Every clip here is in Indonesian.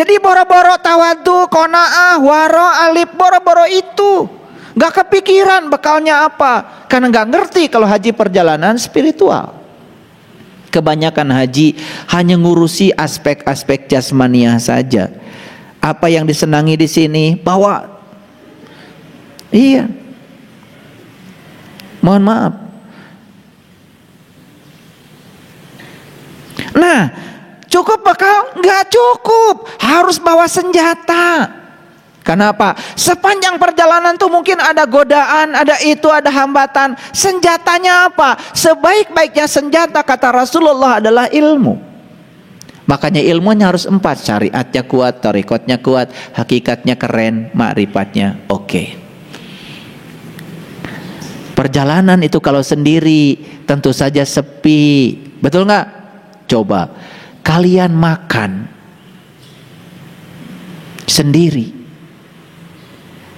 Jadi boro-boro tawadu, qanaah, waro, alif, boro-boro itu gak kepikiran bekalnya apa, karena gak ngerti kalau haji perjalanan spiritual. Kebanyakan haji hanya ngurusi aspek-aspek jasmaniah saja. Apa yang disenangi di sini bawa. Iya. Mohon maaf. Nah, cukup bekal? Nggak cukup. Harus bawa senjata. Kenapa? Sepanjang perjalanan tuh mungkin ada godaan, ada itu, ada hambatan. Senjatanya apa? Sebaik-baiknya senjata kata Rasulullah adalah ilmu. Makanya ilmunya harus 4. Syariatnya kuat, tarikatnya kuat, hakikatnya keren, ma'rifatnya oke. Perjalanan itu kalau sendiri tentu saja sepi. Betul nggak? Coba kalian makan sendiri,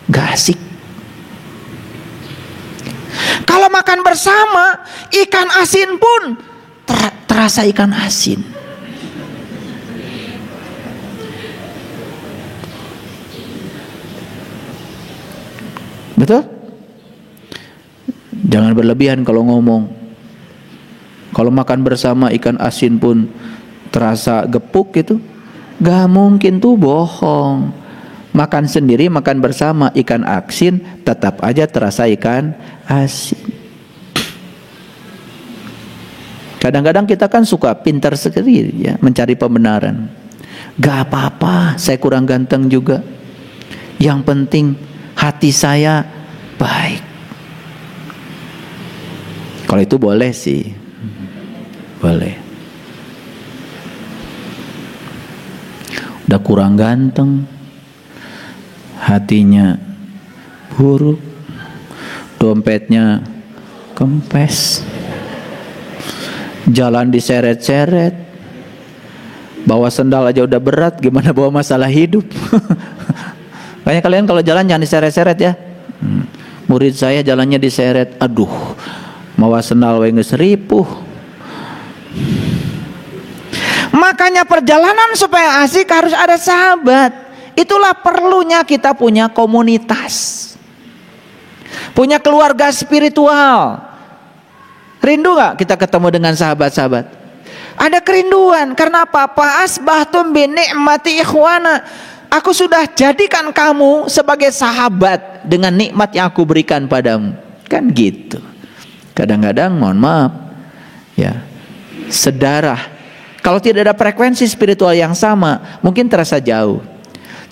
nggak asik. Kalau makan bersama, ikan asin pun terasa ikan asin. Betul? Jangan berlebihan kalau ngomong. Kalau makan bersama ikan asin pun terasa gepuk gitu, gak mungkin tuh, bohong. Makan sendiri, makan bersama ikan asin tetap aja terasa ikan asin. Kadang-kadang kita kan suka pintar sekali ya mencari pembenaran. Gak apa-apa, saya kurang ganteng juga. Yang penting hati saya baik. Kalau itu boleh sih, boleh. Udah kurang ganteng, hatinya buruk, dompetnya kempes, jalan diseret-seret, bawa sendal aja udah berat, gimana bawa masalah hidup. Makanya kalian kalau jalan jangan diseret-seret ya. Murid saya jalannya diseret, aduh, mawa sendal wae geus ripuh. Makanya perjalanan supaya asik harus ada sahabat. Itulah perlunya kita punya komunitas, punya keluarga spiritual. Rindu gak kita ketemu dengan sahabat-sahabat? Ada kerinduan. Karena apa? Fa asbahtum bi ni'mati ikhwana. Aku sudah jadikan kamu sebagai sahabat dengan nikmat yang aku berikan padamu. Kan gitu. Kadang-kadang mohon maaf ya, sedarah, kalau tidak ada frekuensi spiritual yang sama, mungkin terasa jauh.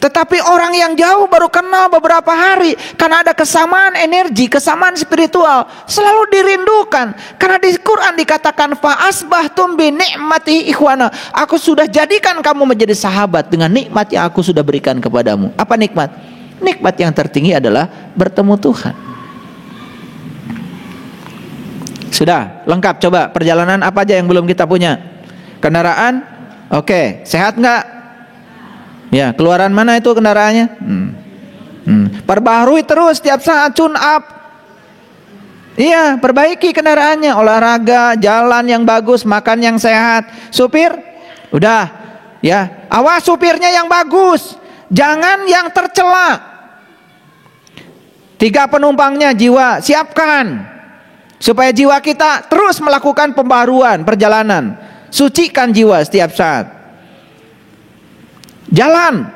Tetapi orang yang jauh baru kenal beberapa hari, karena ada kesamaan energi, kesamaan spiritual, selalu dirindukan. Karena di Quran dikatakan fa asbahtum bi ni'mati ikhwana. Aku sudah jadikan kamu menjadi sahabat dengan nikmat yang aku sudah berikan kepadamu. Apa nikmat? Nikmat yang tertinggi adalah bertemu Tuhan. Sudah lengkap. Coba perjalanan apa aja yang belum kita punya? Kendaraan? Oke. Sehat nggak? Ya, keluaran mana itu kendaraannya? Perbaharui terus setiap saat, tune up. Iya, perbaiki kendaraannya, olahraga, jalan yang bagus, makan yang sehat. Supir, udah, ya, awas supirnya yang bagus, jangan yang tercela. 3 penumpangnya jiwa, siapkan supaya jiwa kita terus melakukan pembaharuan perjalanan. Sucikan jiwa setiap saat. Jalannya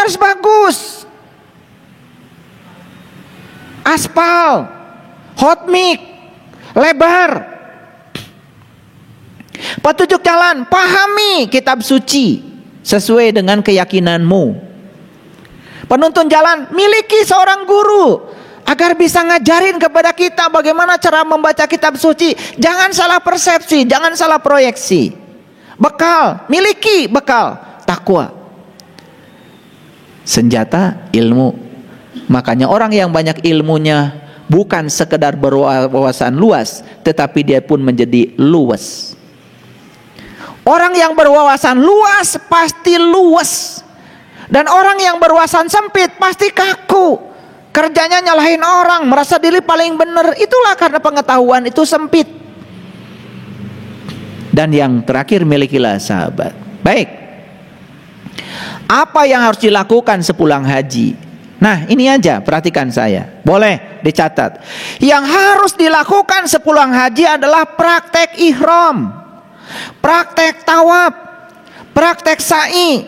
harus bagus, aspal, hot mix, lebar. Petunjuk jalan, pahami kitab suci sesuai dengan keyakinanmu. Penuntun jalan, miliki seorang guru agar bisa ngajarin kepada kita bagaimana cara membaca kitab suci. Jangan salah persepsi, jangan salah proyeksi. Bekal, miliki bekal, takwa. Senjata, ilmu. Makanya orang yang banyak ilmunya bukan sekedar berwawasan luas, tetapi dia pun menjadi luas. Orang yang berwawasan luas pasti luas. Dan orang yang berwawasan sempit pasti kaku. Kerjanya nyalahin orang, merasa diri paling benar. Itulah karena pengetahuan itu sempit. Dan yang terakhir, milikilah sahabat. Baik. Apa yang harus dilakukan sepulang haji? Nah, ini aja, perhatikan saya. Boleh dicatat. Yang harus dilakukan sepulang haji adalah praktek ihram, praktek tawaf, praktek sa'i,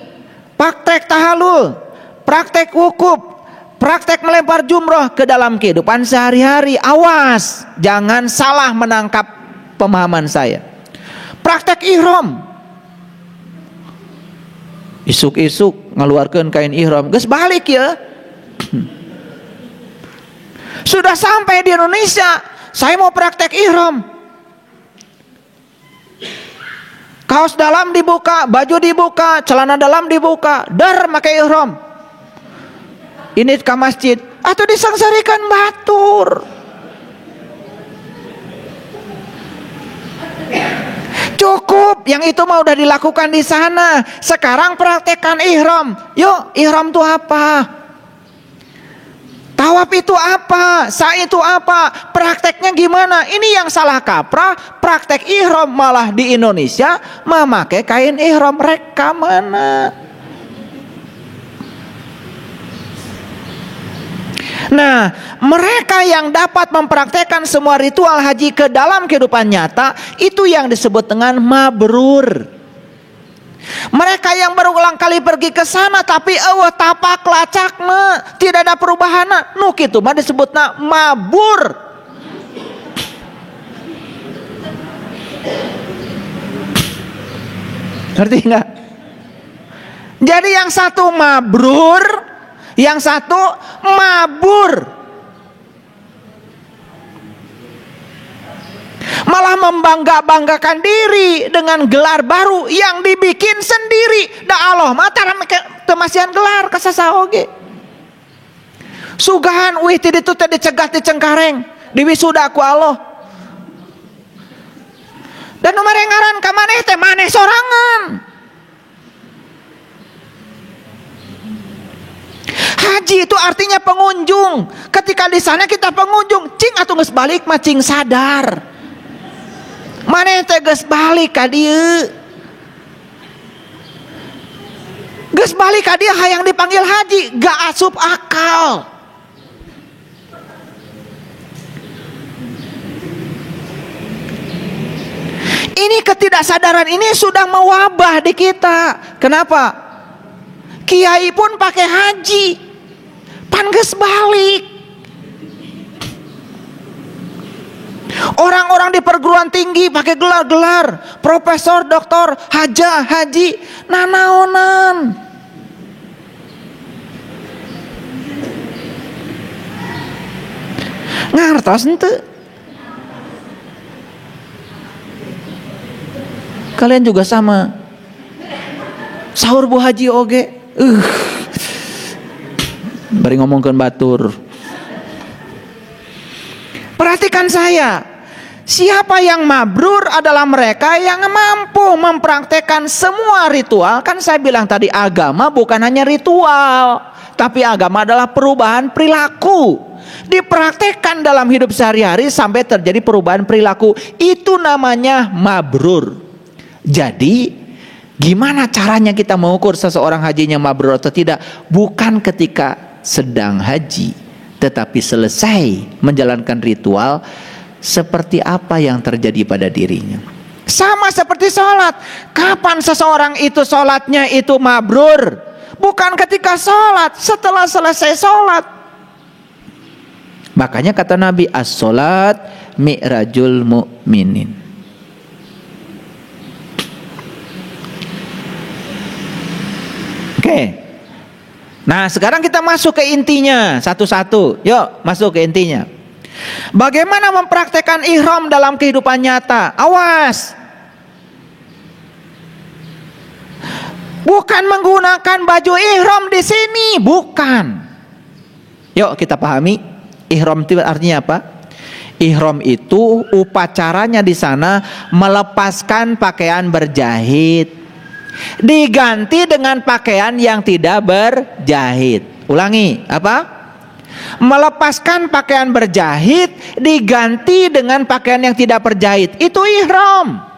praktek tahalul, praktek wukuf, praktek melempar jumroh ke dalam kehidupan sehari-hari. Awas, jangan salah menangkap pemahaman saya. Praktek ihram, isuk-isuk ngeluarkan kain ihram, geus balik ya. Sudah sampai di Indonesia, saya mau praktek ihram. Kaos dalam dibuka, baju dibuka, celana dalam dibuka, dar pakai ihram. Ini ke masjid atau disengsarikan batur. Cukup, yang itu mah udah dilakukan di sana. Sekarang praktekkan ihram. Yuk, ihram itu apa? Tawaf itu apa? Sa'i itu apa? Prakteknya gimana? Ini yang salah kaprah. Praktek ihram malah di Indonesia memakai kain ihram. Mereka mana? Nah, mereka yang dapat mempraktekkan semua ritual haji ke dalam kehidupan nyata, itu yang disebut dengan mabrur. Mereka yang berulang kali pergi ke sana tapi tapak lacak mah tidak ada perubahan, nu kitu mah disebutna mabur. Ngerti enggak? Jadi yang satu mabrur, yang satu mabur. Malah membangga-banggakan diri dengan gelar baru yang dibikin sendiri. Da Allah mata temasian gelar kasasa oge. Sugahan wih ti ditu teh dicegat di Cengkareng, diwisuda ku Allah. Dan nu marengaran ka maneh teh maneh sorangan. Haji itu artinya pengunjung. Ketika di sana kita pengunjung, cing atuh geus balik mah cing sadar. Maneh teh geus balik ka dieu. Geus balik ka dieu hayang dipanggil haji, gak asup akal. Ini ketidaksadaran ini sudah mewabah di kita. Kenapa? Kiai pun pakai haji, pan geus balik. Orang-orang di perguruan tinggi pakai gelar-gelar profesor, doktor, haja, haji, nanaonan. Ngartos henteu? Kalian juga sama. Sahur Bu Haji oge. Bari ngomongkeun batur. Perhatikan saya. Siapa yang mabrur adalah mereka yang mampu mempraktekkan semua ritual. Kan saya bilang tadi agama bukan hanya ritual, tapi agama adalah perubahan perilaku. Dipraktekkan dalam hidup sehari-hari sampai terjadi perubahan perilaku. Itu namanya mabrur. Jadi gimana caranya kita mengukur seseorang hajinya mabrur atau tidak? Bukan ketika sedang haji, tetapi selesai menjalankan ritual, seperti apa yang terjadi pada dirinya. Sama seperti sholat. Kapan seseorang itu sholatnya itu mabrur? Bukan ketika sholat, setelah selesai sholat. Makanya kata Nabi, as-sholat mi'rajul mu'minin. Oke. Nah sekarang kita masuk ke intinya satu-satu. Yuk masuk ke intinya. Bagaimana mempraktekkan ihram dalam kehidupan nyata? Awas. Bukan menggunakan baju ihram di sini, bukan. Yuk kita pahami ihram itu artinya apa? Ihram itu upacaranya di sana melepaskan pakaian berjahit, diganti dengan pakaian yang tidak berjahit. Ulangi, apa? Melepaskan pakaian berjahit diganti dengan pakaian yang tidak berjahit. Itu ihram.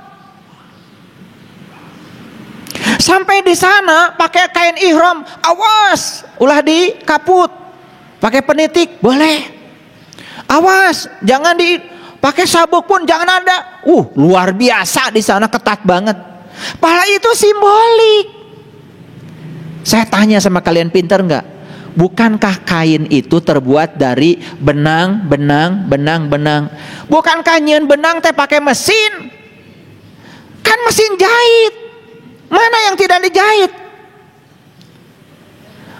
Sampai di sana pakai kain ihram, awas, ulah dikaput. Pakai penitik boleh. Awas, jangan pakai sabuk pun jangan ada. Luar biasa di sana, ketat banget. Padahal itu simbolik. Saya tanya sama kalian, pinter nggak? Bukankah kain itu terbuat dari benang? Bukankah nyeun benang teh pakai mesin? Kan mesin jahit. Mana yang tidak dijahit?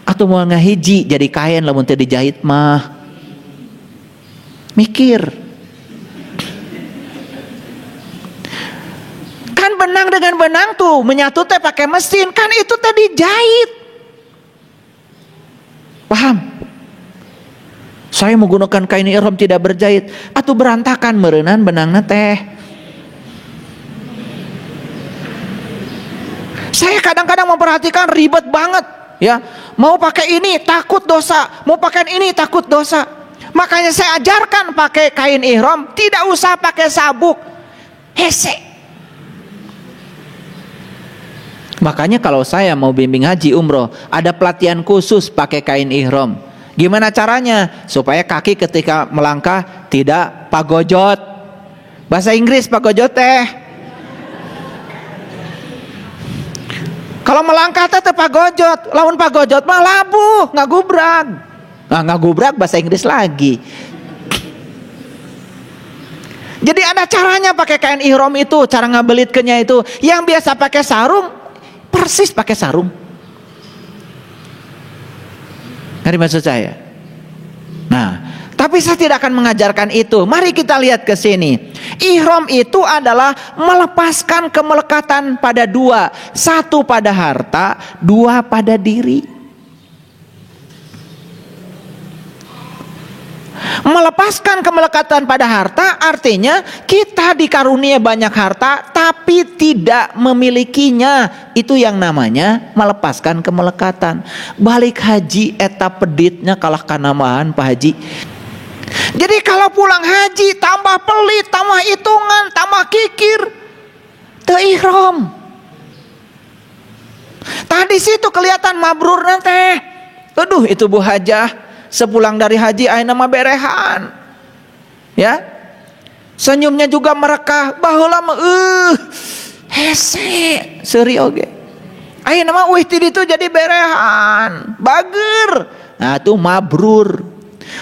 Atau mau ngahiji jadi kain lamun teu dijahit mah. Mikir. Kan benang dengan benang tuh menyatu teh pakai mesin, kan itu teh dijahit. Paham? Saya menggunakan kain ihram tidak berjahit, atuh berantakan meureunnan benangna teh. Saya kadang-kadang memperhatikan ribet banget, ya. Mau pakai ini takut dosa, mau pakai ini takut dosa. Makanya saya ajarkan pakai kain ihram, tidak usah pakai sabuk. Hese. Makanya kalau saya mau bimbing haji umroh, ada pelatihan khusus pakai kain ihram. Gimana caranya? Supaya kaki ketika melangkah tidak pagojot. Bahasa Inggris pagojot teh. Kalau melangkah teh pagojot, lawan pagojot mah labuh, ngagubrak. Nah, ngagubrak bahasa Inggris lagi. Jadi ada caranya pakai kain ihram itu, cara ngabelitkeunnya itu. Yang biasa pakai sarung, persis pakai sarung. Ngerti maksud saya? Nah, tapi saya tidak akan mengajarkan itu. Mari kita lihat ke sini. Ihram itu adalah melepaskan kemelekatan pada dua. Satu pada harta, dua pada diri. Melepaskan kemelekatan pada harta artinya kita dikarunia banyak harta tapi tidak memilikinya. Itu yang namanya melepaskan kemelekatan. Balik haji eta peditnya kalah kanamahan Pak Haji. Jadi kalau pulang haji tambah pelit, tambah hitungan, tambah kikir, teu ihram. Tadi situ kelihatan mabrur teh. Aduh itu Bu Hajah sepulang dari haji ayeuna mah berehan. Ya. Senyumnya juga merekah, baheula mah hese seuri oge. Ayeuna mah euy ti ditu jadi berehan, bager. Nah tuh mabrur.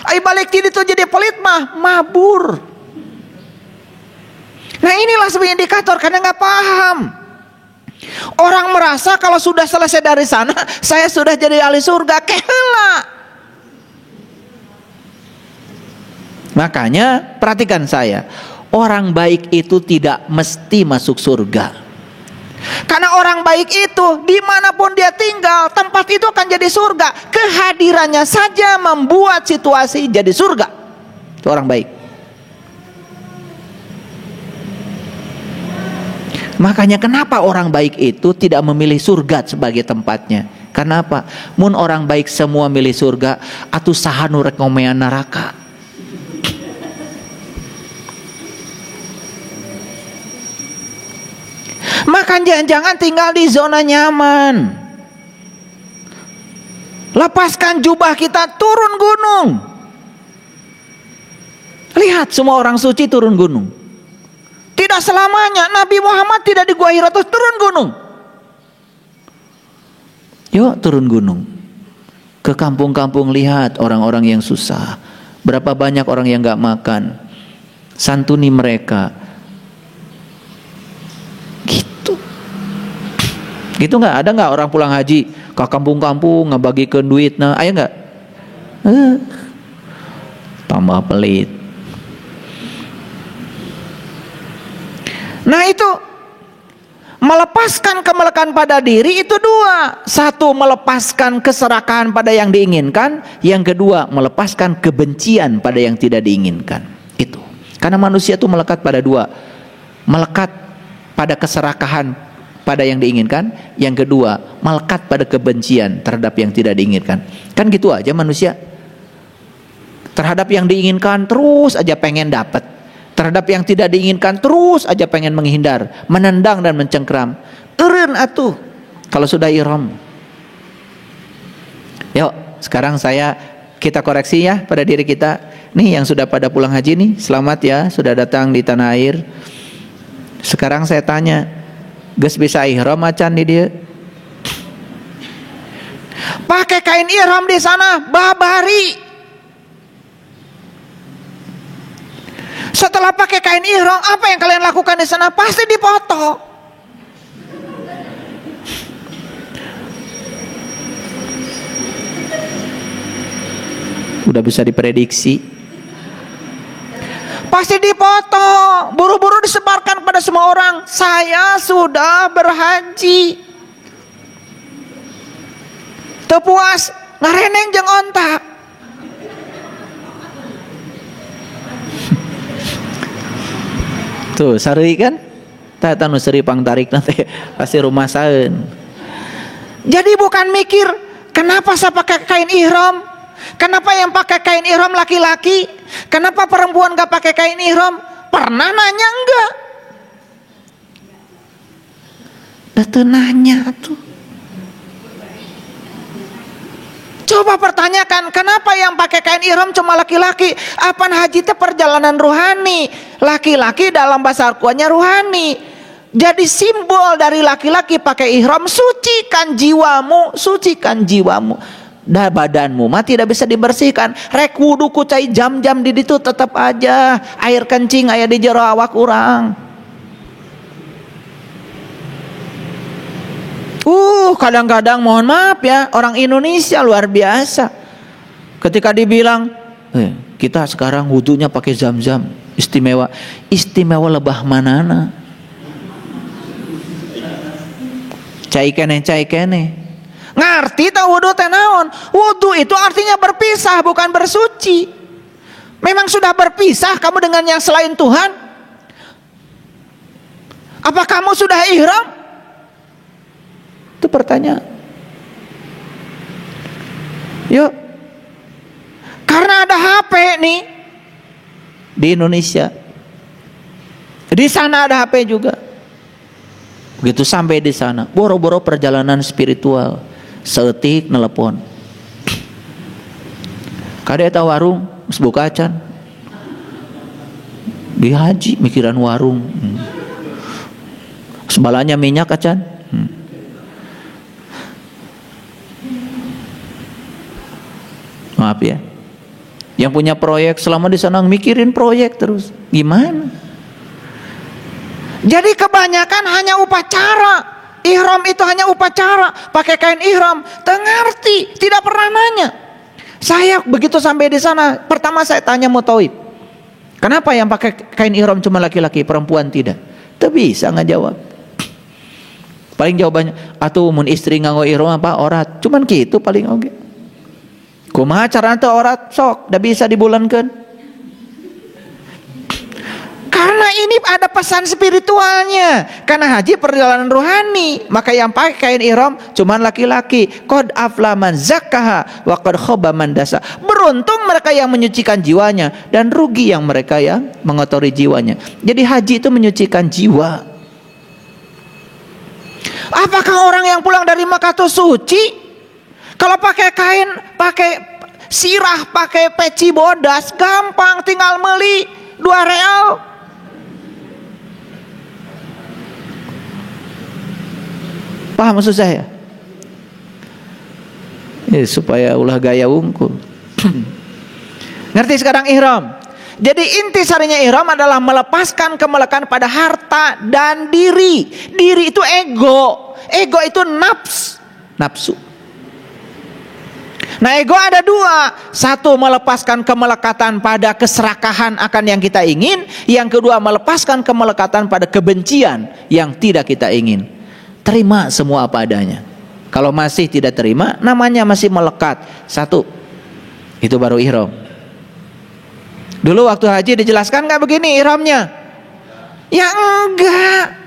Ay balik ti ditu jadi pelit mah mabur. Nah inilah sebagai indikator karena nggak paham. Orang merasa kalau sudah selesai dari sana saya sudah jadi ahli surga, keheula. Makanya perhatikan saya, orang baik itu tidak mesti masuk surga. Karena orang baik itu dimanapun dia tinggal, tempat itu akan jadi surga. Kehadirannya saja membuat situasi jadi surga. Itu orang baik. Makanya kenapa orang baik itu tidak memilih surga sebagai tempatnya? Karena apa? Mun orang baik semua milih surga, atuh saha nu rek ngomean neraka. Maka jangan tinggal di zona nyaman. Lepaskan jubah kita, turun gunung. Lihat semua orang suci turun gunung. Tidak selamanya Nabi Muhammad tidak di Gua Hira terus turun gunung. Yuk turun gunung. Ke kampung-kampung lihat orang-orang yang susah. Berapa banyak orang yang gak makan. Santuni mereka. Gitu nggak? Ada nggak orang pulang haji ke kampung-kampung ngebagikan duit? Nah, ayo nggak? Tambah pelit. Nah itu melepaskan kemelekan pada diri itu dua. Satu melepaskan keserakahan pada yang diinginkan. Yang kedua melepaskan kebencian pada yang tidak diinginkan. Itu. Karena manusia itu melekat pada dua. Melekat pada keserakahan pada yang diinginkan, yang kedua melekat pada kebencian terhadap yang tidak diinginkan. Kan gitu aja manusia. Terhadap yang diinginkan terus aja pengen dapat, terhadap yang tidak diinginkan terus aja pengen menghindar, menendang dan mencengkram. Eureun atuh Kalau sudah ihram. Yuk, sekarang kita koreksi ya pada diri kita. Nih yang sudah pada pulang haji nih, selamat ya, sudah datang di tanah air. Sekarang saya tanya, geus bisa ihram acan di dia? Pakai kain ihram di sana, babari. Setelah pakai kain ihram, apa yang kalian lakukan di sana? Pasti dipoto. Udah bisa diprediksi. Pasti dipoto, buru-buru disebarkan pada semua orang. Saya sudah berhaji. Teu puas, ngareneng jeung ontak. Tuh, sari kan? Tata nu seri pangtarik nanti pasti rumasaeun. Jadi bukan mikir, kenapa saya pakai kain ihram? Kenapa yang pakai kain ihram laki-laki? Kenapa perempuan gak pakai kain ihram? Pernah nanya enggak? Dah nanya tuh. Coba pertanyakan, kenapa yang pakai kain ihram cuma laki-laki? Apaan haji itu perjalanan ruhani? Laki-laki dalam bahasa Al-Qur'annya ruhani. Jadi simbol dari laki-laki pakai ihram, sucikan jiwamu, sucikan jiwamu. Dah badanmu mah tidak bisa dibersihkan. Rek wudu ku cai jam-jam di ditu tetap aja air kencing aya di jero awak urang. Kadang-kadang mohon maaf ya, orang Indonesia luar biasa. Ketika dibilang, kita sekarang wudunya pakai zam-zam, istimewa. Istimewa lebah manana? Cai kene. Ngerti tak wudu teh naon? Wudu itu artinya berpisah, bukan bersuci. Memang sudah berpisah kamu dengan yang selain Tuhan? Apa kamu sudah ihram? Itu pertanyaan. Yuk. Karena ada HP nih di Indonesia. Di sana ada HP juga. Begitu sampai di sana, boro-boro perjalanan spiritual. Seetik nelepon. Kada eta warung geus buka acan. Di haji mikiran warung. Sebalanya minyak acan. Maaf ya. Yang punya proyek selama di sana mikirin proyek terus. Gimana? Jadi kebanyakan hanya upacara. Ihram itu hanya upacara, pakai kain ihram, tengerti, tidak pernah nanya. Saya begitu sampai di sana, pertama saya tanya Mutawib, kenapa yang pakai kain ihram cuma laki-laki, perempuan tidak? Tidak bisa ngejawab. Paling jawabannya, atuh mun istri nganggo ihram apa orat, cuman gitu paling oge. Kumaha carana teu orat sok, da bisa dibulankeun. Karena ini ada pesan spiritualnya. Karena haji perjalanan rohani, maka yang pakai kain ihram cuman laki-laki. Qad afla man zakkaha wa qad khaba man dasa. Beruntung mereka yang menyucikan jiwanya dan rugi yang mereka yang mengotori jiwanya. Jadi haji itu menyucikan jiwa. Apakah orang yang pulang dari Makkah itu suci? Kalau pakai kain, pakai sirah, pakai peci bodas, gampang, tinggal beli 2 real. Paham maksud saya? Supaya ulah gaya wungkul. Ngerti sekarang ihram? Jadi inti sarinya ihram adalah melepaskan kemelekat pada harta dan diri. Diri itu ego. Ego itu nafsu. Nah, ego ada 2. Satu, melepaskan kemelekatan pada keserakahan akan yang kita ingin. Yang kedua, melepaskan kemelekatan pada kebencian yang tidak kita ingin. Terima semua apa adanya. Kalau masih tidak terima, namanya masih melekat. 1, itu baru ihram. Dulu waktu haji dijelaskan gak begini ihramnya? Ya enggak.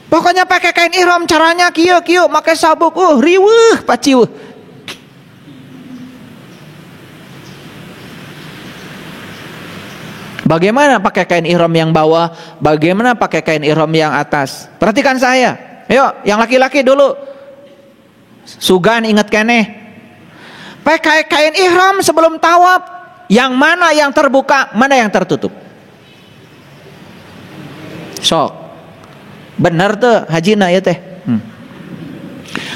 Pokoknya pakai kain ihram, caranya kieu pakai sabuk, riweuh paciweuh. Bagaimana pakai kain ihram yang bawah? Bagaimana pakai kain ihram yang atas? Perhatikan saya. Ayo, yang laki-laki dulu. Sugan inget keneh. Pakai kain ihram sebelum tawaf. Yang mana yang terbuka, mana yang tertutup? Sok. Bener tuh hajina ya teh.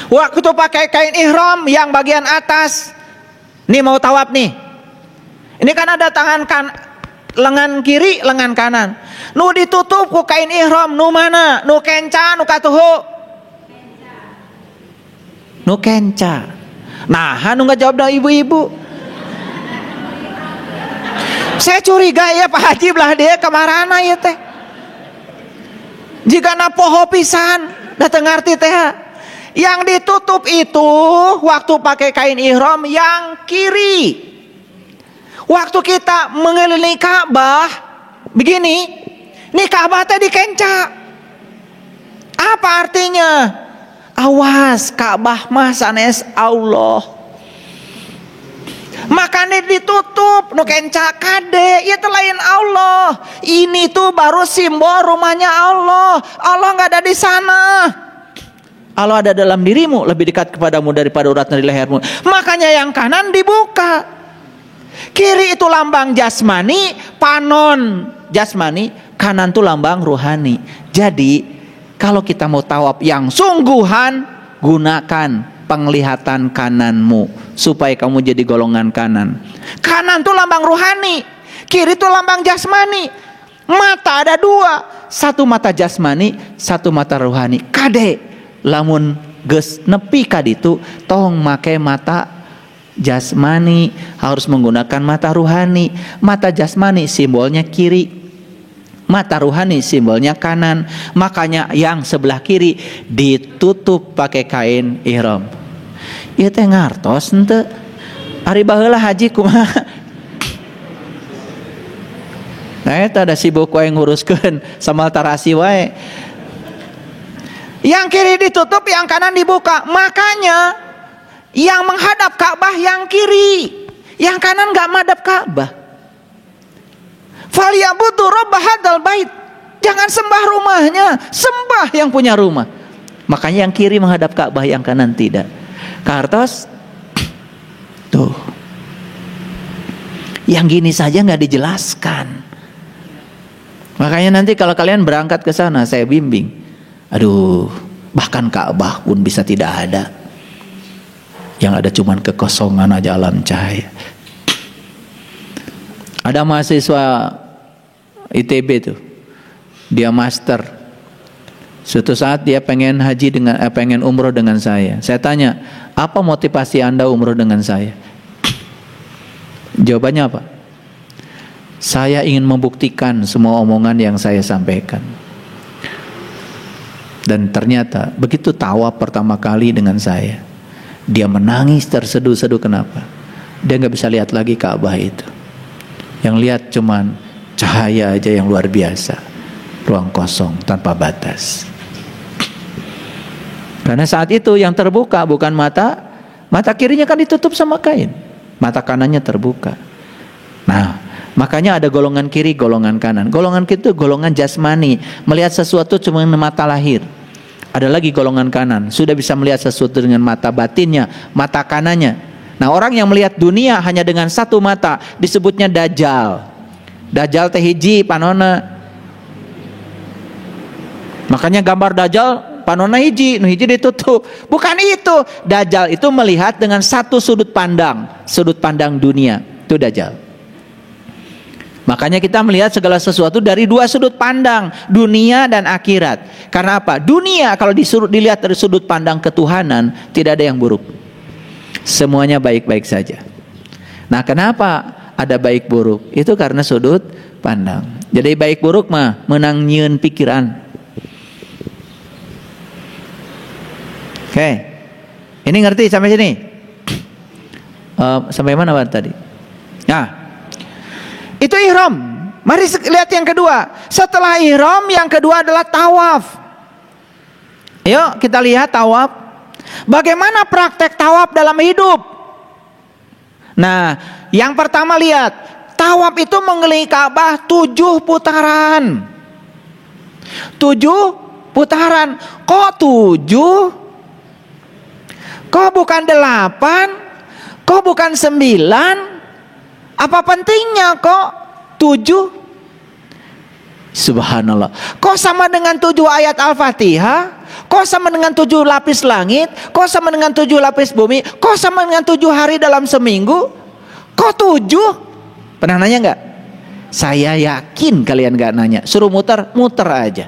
Waktu pakai kain ihram yang bagian atas. Nih mau tawaf nih. Ini kan ada tangan lengan kiri, lengan kanan. Nu ditutup ku kain ihram, nu mana? Nu kenca, nu katuhu? Nu kenca. Nah, anu nggak jawab dah ibu-ibu. Saya curiga ya Pak Haji belah dia kemarana ya teh. Jika na poho pisan, dateng ngarti teh. Yang ditutup itu waktu pakai kain ihram yang kiri. Waktu kita mengelilingi Ka'bah begini, nih Ka'bah tadi kenca. Apa artinya? Awas, Ka'bah mah sanes Allah. Makanya ditutup, nu kenca kade, ya lain Allah. Ini tuh baru simbol rumahnya Allah. Allah nggak ada di sana. Allah ada dalam dirimu, lebih dekat kepadamu daripada urat nadi lehermu. Makanya yang kanan dibuka. Kiri itu lambang jasmani, panon jasmani, kanan itu lambang ruhani. Jadi kalau kita mau tawaf yang sungguhan, gunakan penglihatan kananmu supaya kamu jadi golongan kanan. Kanan itu lambang ruhani, kiri itu lambang jasmani. Mata ada dua, satu mata jasmani, satu mata ruhani. Kade lamun geus nepi kaditu tong make mata jasmani, harus menggunakan mata ruhani. Mata jasmani simbolnya kiri, mata ruhani simbolnya kanan. Makanya yang sebelah kiri ditutup pakai kain ihram. Ieu teh ngartos henteu? Ari baheula haji kumaha? Nah eta da sibuk wae nguruskeun samal tarasi wae. Yang kiri ditutup, yang kanan dibuka. Makanya yang menghadap Ka'bah yang kiri, yang kanan gak madhab Ka'bah. Falyabudu rabb hadzal bait. Jangan sembah rumahnya, sembah yang punya rumah. Makanya yang kiri menghadap Ka'bah, yang kanan tidak. Kartos tuh. Yang gini saja nggak dijelaskan. Makanya nanti kalau kalian berangkat ke sana, saya bimbing. Aduh, bahkan Ka'bah pun bisa tidak ada. Yang ada cuman kekosongan aja alam cahaya. Ada mahasiswa ITB tuh, dia master. Suatu saat dia pengen pengen umroh dengan saya. Saya tanya, apa motivasi Anda umroh dengan saya? Jawabannya apa? Saya ingin membuktikan semua omongan yang saya sampaikan. Dan ternyata begitu tawaf pertama kali dengan saya, dia menangis terseduh-seduh. Kenapa? Dia nggak bisa lihat lagi Ka'bah itu. Yang lihat cuman cahaya aja yang luar biasa, ruang kosong tanpa batas. Karena saat itu yang terbuka bukan mata kirinya kan ditutup sama kain, mata kanannya terbuka. Nah, makanya ada golongan kiri, golongan kanan. Golongan kiri itu golongan jasmani, melihat sesuatu cuma dengan mata lahir. Ada lagi golongan kanan, sudah bisa melihat sesuatu dengan mata batinnya, mata kanannya. Nah, orang yang melihat dunia hanya dengan satu mata disebutnya dajjal. Dajjal teh hiji panona. Makanya gambar dajjal panona hiji, nu hiji ditutup. Bukan itu. Dajjal itu melihat dengan satu sudut pandang dunia. Itu dajjal. Makanya kita melihat segala sesuatu dari dua sudut pandang, dunia dan akhirat. Karena apa? Dunia kalau dilihat dari sudut pandang ketuhanan, tidak ada yang buruk. Semuanya baik-baik saja. Nah, kenapa ada baik buruk? Itu karena sudut pandang. Jadi baik buruk mah menang nyieun pikiran. Oke. Ini ngerti sampai sini? Sampai mana tadi? Nah, itu ihram. Mari lihat yang kedua. Setelah ihram, yang kedua adalah tawaf. Ayo kita lihat tawaf. Bagaimana praktek tawaf dalam hidup? Nah, yang pertama lihat, tawaf itu mengelilingi Ka'bah 7 putaran. 7 putaran. Kok 7? Kok bukan 8? Kok bukan 9? Apa pentingnya kok 7? Subhanallah. Kok sama dengan 7 ayat Al-Fatihah? Kok sama dengan 7 lapis langit? Kok sama dengan 7 lapis bumi? Kok sama dengan 7 hari dalam seminggu? Kok 7? Pernah nanya nggak? Saya yakin kalian nggak nanya. Suruh muter, muter aja.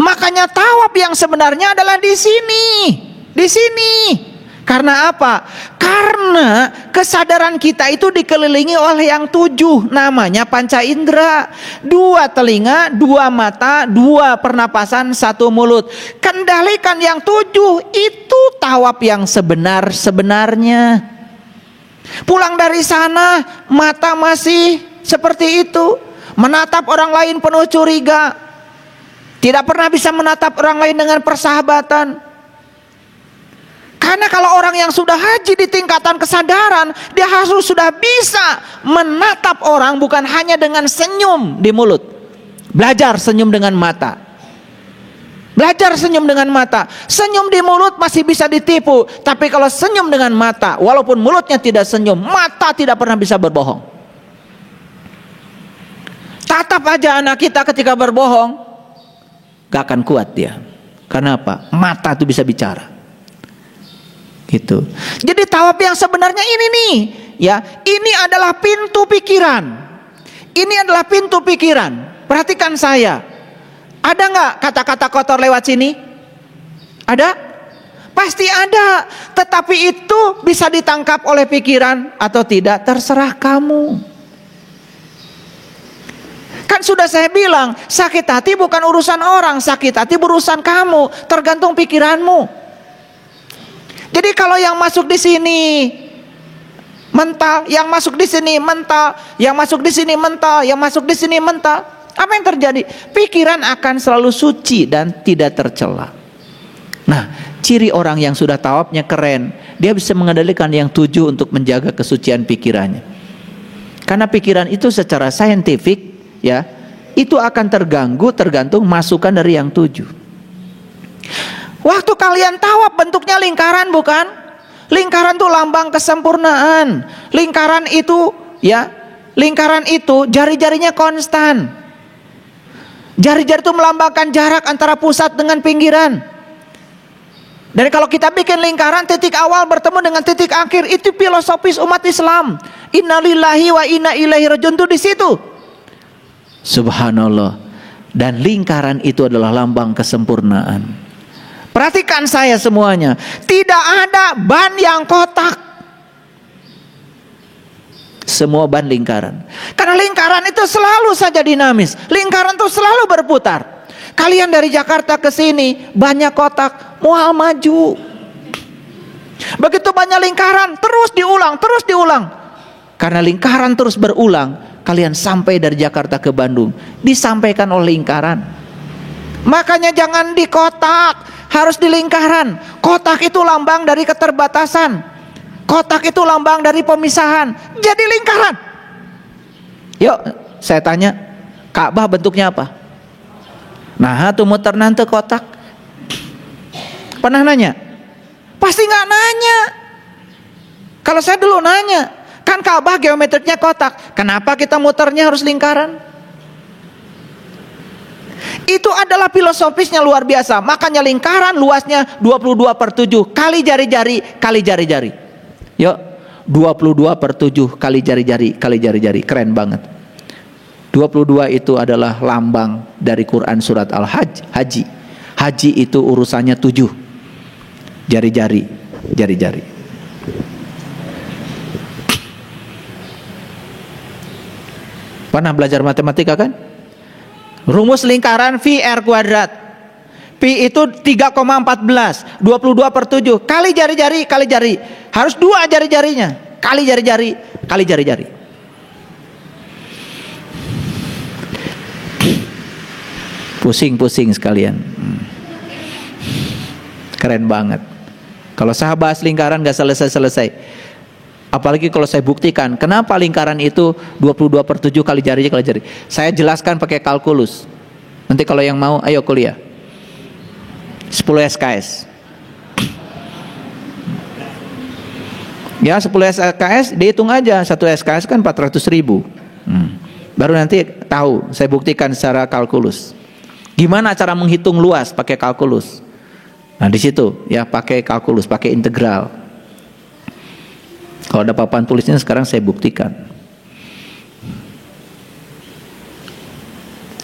Makanya tawaf yang sebenarnya adalah di sini. Di sini. Karena apa? Karena kesadaran kita itu dikelilingi oleh yang 7, namanya panca indera. 2 telinga, 2 mata, 2 pernapasan, 1 mulut. Kendalikan yang 7, itu tawaf yang sebenar-sebenarnya. Pulang dari sana, mata masih seperti itu, menatap orang lain penuh curiga, tidak pernah bisa menatap orang lain dengan persahabatan. Karena kalau orang yang sudah haji di tingkatan kesadaran, dia harus sudah bisa menatap orang bukan hanya dengan senyum di mulut. Belajar senyum dengan mata. Belajar senyum dengan mata. Senyum di mulut masih bisa ditipu, tapi kalau senyum dengan mata, walaupun mulutnya tidak senyum, mata tidak pernah bisa berbohong. Tatap aja anak kita ketika berbohong, gak akan kuat dia. Karena apa? Mata itu bisa bicara. Gitu. Jadi tawaf yang sebenarnya ini nih, ya, ini adalah pintu pikiran. Ini adalah pintu pikiran. Perhatikan saya. Ada nggak kata-kata kotor lewat sini? Ada? Pasti ada. Tetapi itu bisa ditangkap oleh pikiran atau tidak, terserah kamu. Kan sudah saya bilang, sakit hati bukan urusan orang, sakit hati berurusan kamu, tergantung pikiranmu. Jadi kalau yang masuk di sini mental, yang masuk di sini mental, yang masuk di sini mental, yang masuk di sini mental, apa yang terjadi? Pikiran akan selalu suci dan tidak tercela. Nah, ciri orang yang sudah tawafnya keren, dia bisa mengendalikan yang 7 untuk menjaga kesucian pikirannya. Karena pikiran itu secara saintifik, ya, itu akan terganggu tergantung masukan dari yang 7. Waktu kalian tawaf bentuknya lingkaran bukan? Lingkaran itu lambang kesempurnaan. Lingkaran itu, ya, lingkaran itu jari-jarinya konstan. Jari-jari itu melambangkan jarak antara pusat dengan pinggiran. Dan kalau kita bikin lingkaran, titik awal bertemu dengan titik akhir, itu filosofis umat Islam. Innalillahi wa inna ilaihi rajiun itu di situ. Subhanallah. Dan lingkaran itu adalah lambang kesempurnaan. Perhatikan saya semuanya, tidak ada ban yang kotak. Semua ban lingkaran. Karena lingkaran itu selalu saja dinamis. Lingkaran itu selalu berputar. Kalian dari Jakarta ke sini banyak kotak, mual maju. Begitu banyak lingkaran, terus diulang, terus diulang. Karena lingkaran terus berulang, kalian sampai dari Jakarta ke Bandung, disampaikan oleh lingkaran. Makanya jangan di kotak, harus di lingkaran. Kotak itu lambang dari keterbatasan. Kotak itu lambang dari pemisahan. Jadi lingkaran. Yuk, saya tanya, Ka'bah bentuknya apa? Nah, tuh muter nanti kotak. Pernah nanya? Pasti nggak nanya. Kalau saya dulu nanya, kan Ka'bah geometriknya kotak, kenapa kita muternya harus lingkaran? Itu adalah filosofisnya luar biasa. Makanya lingkaran luasnya 22/7 kali jari-jari kali jari-jari. Yuk, 22/7 kali jari-jari kali jari-jari. Keren banget. 22 itu adalah lambang dari Quran surat Al-Hajj, haji. Haji itu urusannya 7. Jari-jari, jari-jari. Pernah belajar matematika kan? Rumus lingkaran pi r kuadrat. Pi itu 3,14. 22/7 kali jari-jari kali jari. Harus 2 jari-jarinya. Kali jari-jari kali jari-jari. Pusing-pusing sekalian. Keren banget. Kalau saya bahas lingkaran gak selesai-selesai. Apalagi kalau saya buktikan, kenapa lingkaran itu 22/7 kali jari. Saya jelaskan pakai kalkulus. Nanti kalau yang mau, ayo kuliah. 10 SKS. Ya 10 SKS, dihitung aja. 1 SKS kan 400.000. Baru nanti tahu, saya buktikan secara kalkulus. Gimana cara menghitung luas pakai kalkulus? Nah di situ ya pakai kalkulus, pakai integral. Kalau ada papan tulisnya sekarang saya buktikan.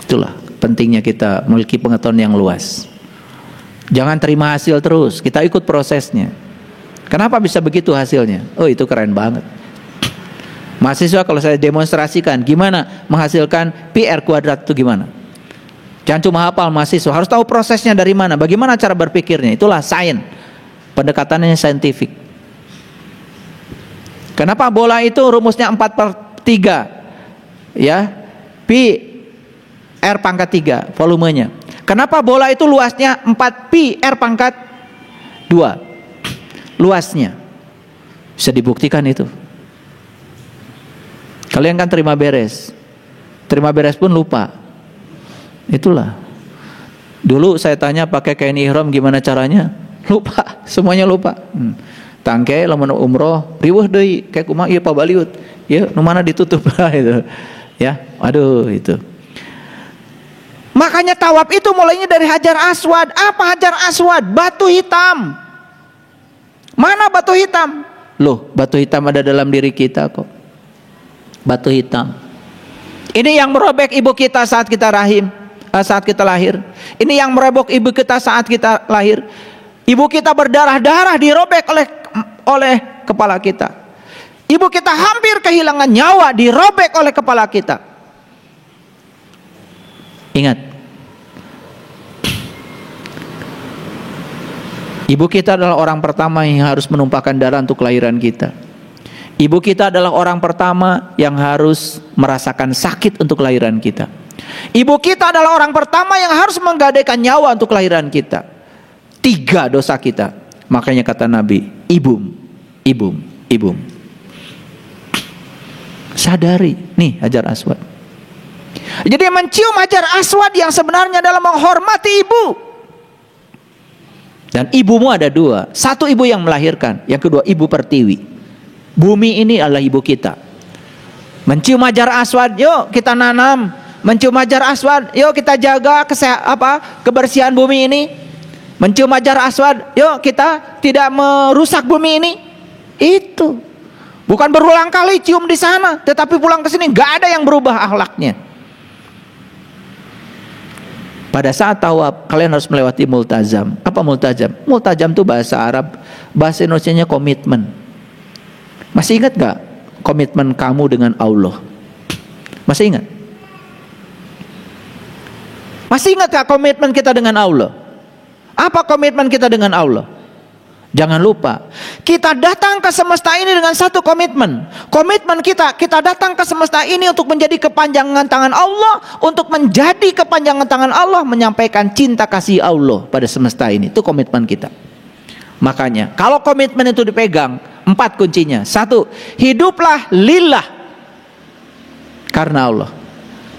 Itulah pentingnya kita memiliki pengetahuan yang luas. Jangan terima hasil terus, kita ikut prosesnya. Kenapa bisa begitu hasilnya? Oh itu keren banget. Mahasiswa kalau saya demonstrasikan gimana menghasilkan pi r kuadrat itu gimana. Jangan cuma hafal mahasiswa, harus tahu prosesnya dari mana, bagaimana cara berpikirnya. Itulah sains, pendekatannya saintifik. Kenapa bola itu rumusnya 4/3 ya, pi r pangkat 3 volumenya. Kenapa bola itu luasnya 4 pi r pangkat 2 luasnya. Bisa dibuktikan itu. Kalian kan terima beres pun lupa. Itulah. Dulu saya tanya pakai kain ihram gimana caranya, lupa, semuanya lupa. Tangke lamun umroh riweuh deui kayak kumaha ieu pabaliut. Ya, nu mana ditutup itu. Ya, aduh itu. Makanya tawaf itu mulainya dari Hajar Aswad. Apa Hajar Aswad? Batu hitam. Mana batu hitam? Loh, batu hitam ada dalam diri kita kok. Batu hitam. Ini yang merobek ibu kita saat kita saat kita lahir. Ini yang merobek ibu kita saat kita lahir. Ibu kita berdarah-darah dirobek oleh kepala kita. Ibu kita hampir kehilangan nyawa dirobek oleh kepala kita. Ingat, ibu kita adalah orang pertama yang harus menumpahkan darah untuk kelahiran kita. Ibu kita adalah orang pertama yang harus merasakan sakit untuk kelahiran kita. Ibu kita adalah orang pertama yang harus menggadaikan nyawa untuk kelahiran kita. 3 dosa kita. Makanya kata Nabi, ibum. Sadari, nih Hajar Aswad. Jadi mencium Hajar Aswad yang sebenarnya adalah menghormati ibu. Dan ibumu ada 2. Satu ibu yang melahirkan, yang kedua ibu pertiwi. Bumi ini adalah ibu kita. Mencium Hajar Aswad, yuk kita nanam. Mencium Hajar Aswad, yuk kita jaga kebersihan bumi ini. Mencium Hajar Aswad, yuk kita tidak merusak bumi ini. Itu bukan berulang kali cium di sana, tetapi pulang ke sini nggak ada yang berubah akhlaknya. Pada saat tawaf kalian harus melewati multazam. Apa multazam? Multazam itu bahasa Arab, bahasa Indonesianya komitmen. Masih ingat gak komitmen kamu dengan Allah? Masih ingat? Masih ingat gak komitmen kita dengan Allah? Apa komitmen kita dengan Allah? Jangan lupa, kita datang ke semesta ini dengan satu komitmen. Komitmen kita datang ke semesta ini untuk menjadi kepanjangan tangan Allah, untuk menjadi kepanjangan tangan Allah, menyampaikan cinta kasih Allah pada semesta ini. Itu komitmen kita. Makanya, kalau komitmen itu dipegang, 4 kuncinya. 1, hiduplah lillah, karena Allah.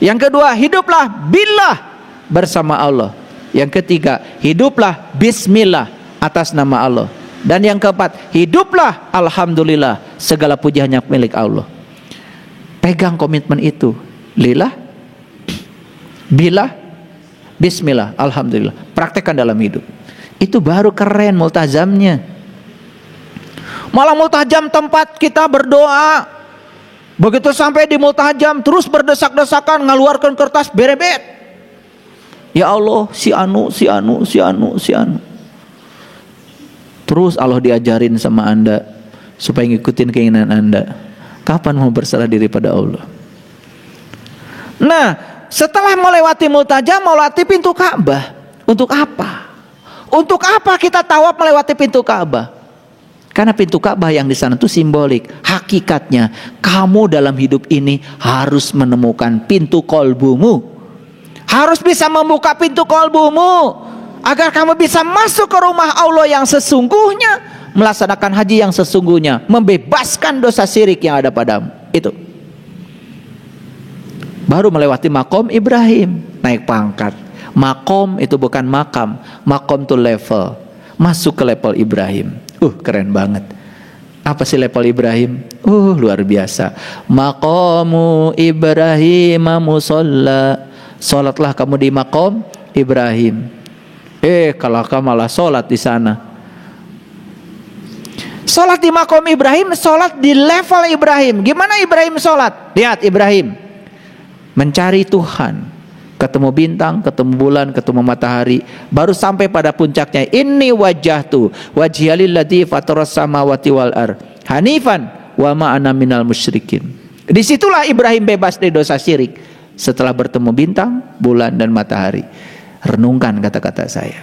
Yang kedua, hiduplah billah, bersama Allah. Yang ketiga, hiduplah bismillah, atas nama Allah. Dan yang keempat, hiduplah alhamdulillah, segala puji hanya milik Allah. Pegang komitmen itu. Lillah, billah, bismillah, alhamdulillah. Praktekkan dalam hidup. Itu baru keren multazamnya. Malah multazam tempat kita berdoa. Begitu sampai di multazam terus berdesak-desakan, ngeluarkan kertas berebet. Ya Allah, si anu. Terus Allah diajarin sama Anda supaya ngikutin keinginan Anda. Kapan mau berserah diri pada Allah? Nah, setelah melewati multazam, melewati pintu Ka'bah. Untuk apa? Untuk apa kita tawaf melewati pintu Ka'bah? Karena pintu Ka'bah yang di sana itu simbolik. Hakikatnya, kamu dalam hidup ini harus menemukan pintu kolbumu. Harus bisa membuka pintu kolbumu, agar kamu bisa masuk ke rumah Allah yang sesungguhnya, melaksanakan haji yang sesungguhnya, membebaskan dosa syirik yang ada padamu. Itu baru melewati makom Ibrahim, naik pangkat. Makom itu bukan makam, makom itu level, masuk ke level Ibrahim. Keren banget. Apa sih level Ibrahim? Luar biasa. Maqamu Ibrahim musalla. Salatlah kamu di makom Ibrahim. Kalau kamu malah salat di sana. Salat di makom Ibrahim, salat di level Ibrahim. Gimana Ibrahim salat? Lihat Ibrahim mencari Tuhan, ketemu bintang, ketemu bulan, ketemu matahari, baru sampai pada puncaknya. Inni wajjahtu wajhiya lilladzii fataras samawati wal ardh hanifan wa ma ana minal musyrikin. Disitulah Ibrahim bebas dari dosa syirik setelah bertemu bintang, bulan dan matahari. Renungkan kata-kata saya.